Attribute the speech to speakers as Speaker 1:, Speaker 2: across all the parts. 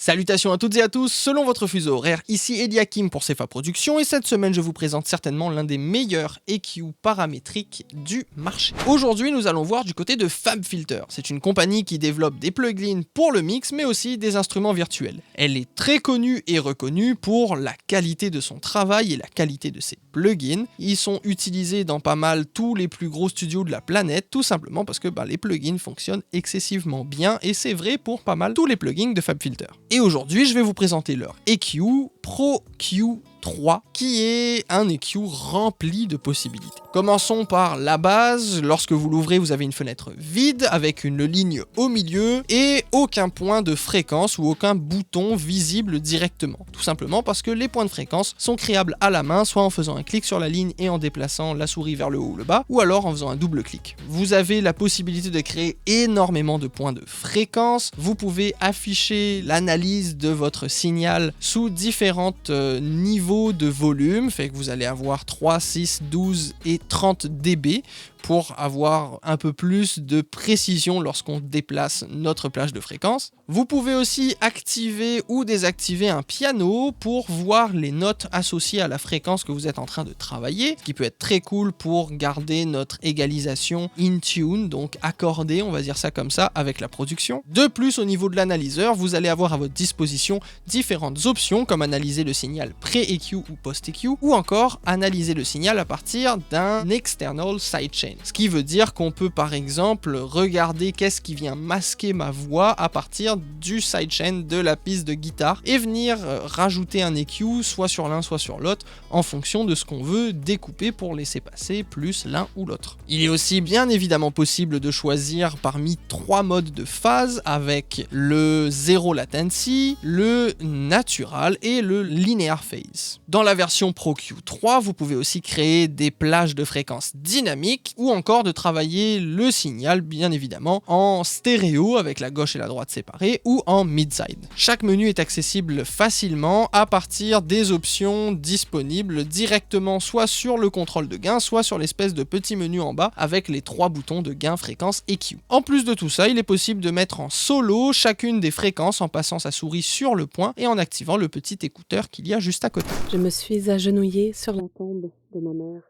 Speaker 1: Salutations à toutes et à tous, selon votre fuseau horaire, ici Eliakim pour Cefa Productions et cette semaine je vous présente certainement l'un des meilleurs EQ paramétriques du marché. Aujourd'hui nous allons voir du côté de FabFilter. C'est une compagnie qui développe des plugins pour le mix mais aussi des instruments virtuels. Elle est très connue et reconnue pour la qualité de son travail et la qualité de ses plugins. Ils sont utilisés dans pas mal tous les plus gros studios de la planète, tout simplement parce que les plugins fonctionnent excessivement bien et c'est vrai pour pas mal tous les plugins de FabFilter. Et aujourd'hui, je vais vous présenter leur EQ Pro Q3 qui est un EQ rempli de possibilités. Commençons par la base. Lorsque vous l'ouvrez, vous avez une fenêtre vide avec une ligne au milieu et aucun point de fréquence ou aucun bouton visible directement. Tout simplement parce que les points de fréquence sont créables à la main, soit en faisant un clic sur la ligne et en déplaçant la souris vers le haut ou le bas, ou alors en faisant un double clic. Vous avez la possibilité de créer énormément de points de fréquence. Vous pouvez afficher l'analyse de votre signal sous différents niveaux de volume, fait que vous allez avoir 3, 6, 12 et 30 dB pour avoir un peu plus de précision lorsqu'on déplace notre plage de fréquence. Vous pouvez aussi activer ou désactiver un piano pour voir les notes associées à la fréquence que vous êtes en train de travailler, ce qui peut être très cool pour garder notre égalisation in tune, donc accordée, on va dire ça comme ça, avec la production. De plus, au niveau de l'analyseur, vous allez avoir à votre disposition différentes options comme analyser le signal pré-EQ ou post-EQ ou encore analyser le signal à partir d'un external sidechain. Ce qui veut dire qu'on peut par exemple regarder qu'est-ce qui vient masquer ma voix à partir du sidechain de la piste de guitare et venir rajouter un EQ soit sur l'un soit sur l'autre en fonction de ce qu'on veut découper pour laisser passer plus l'un ou l'autre. Il est aussi bien évidemment possible de choisir parmi 3 modes de phase avec le zero latency, le natural et le linear phase. Dans la version Pro Q3, vous pouvez aussi créer des plages de fréquences dynamiques ou encore de travailler le signal bien évidemment en stéréo avec la gauche et la droite séparées ou en mid-side. Chaque menu est accessible facilement à partir des options disponibles directement soit sur le contrôle de gain, soit sur l'espèce de petit menu en bas avec les 3 boutons de gain, fréquence, EQ. En plus de tout ça, il est possible de mettre en solo chacune des fréquences en passant sa souris sur le point et en activant le petit écouteur qu'il y a juste à côté.
Speaker 2: Je me suis agenouillée sur la tombe de ma mère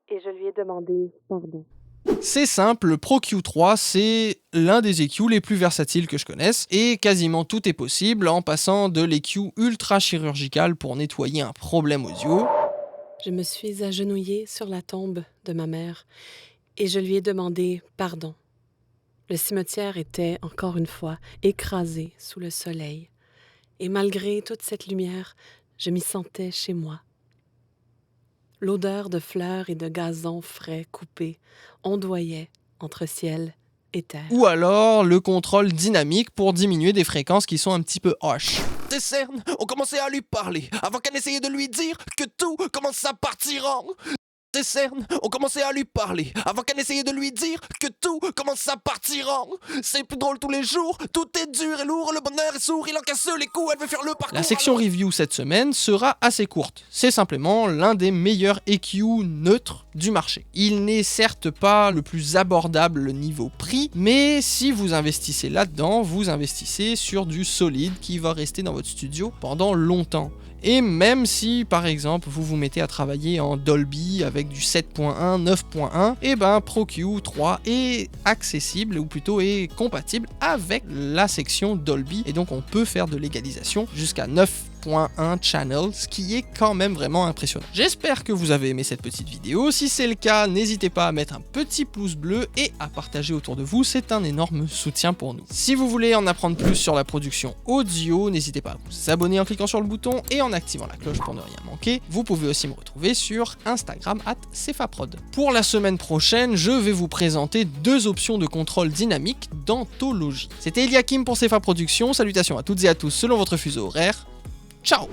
Speaker 2: et je lui ai demandé pardon.
Speaker 1: C'est simple, le Pro Q3 c'est l'un des EQ les plus versatiles que je connaisse et quasiment tout est possible en passant de l'EQ ultra chirurgical pour nettoyer un problème audio.
Speaker 2: Je me suis agenouillée sur la tombe de ma mère et je lui ai demandé pardon. Le cimetière était encore une fois écrasé sous le soleil et malgré toute cette lumière, je m'y sentais chez moi. L'odeur de fleurs et de gazon frais coupés ondoyait entre ciel et terre.
Speaker 1: Ou alors le contrôle dynamique pour diminuer des fréquences qui sont un petit peu hoches.
Speaker 3: Tes cernes ont commencé à lui parler avant qu'elle n'essaye de lui dire que tout commence à partir en... Tes cernes ont commencé à lui parler avant qu'elle n'essaye de lui dire que tout commence à partir en... C'est plus drôle tous les jours, tout est dur et lourd, le bonheur est sourd, il encaisse les coups, elle veut faire le parcours...
Speaker 1: La section review cette semaine sera assez courte. C'est simplement l'un des meilleurs EQ neutres du marché. Il n'est certes pas le plus abordable niveau prix, mais si vous investissez là-dedans, vous investissez sur du solide qui va rester dans votre studio pendant longtemps. Et même si, par exemple, vous vous mettez à travailler en Dolby avec du 7.1, 9.1, Pro Q3 est accessible, ou plutôt est compatible avec la section Dolby, et donc on peut faire de l'égalisation jusqu'à 9.1 channel, ce qui est quand même vraiment impressionnant. J'espère que vous avez aimé cette petite vidéo. Si c'est le cas, n'hésitez pas à mettre un petit pouce bleu et à partager autour de vous, c'est un énorme soutien pour nous. Si vous voulez en apprendre plus sur la production audio, n'hésitez pas à vous abonner en cliquant sur le bouton et en activant la cloche pour ne rien manquer. Vous pouvez aussi me retrouver sur Instagram @cefaprod. Pour la semaine prochaine, je vais vous présenter 2 options de contrôle dynamique d'anthologie. C'était Eliakim pour Cefa Productions, salutations à toutes et à tous selon votre fuseau horaire. Ciao!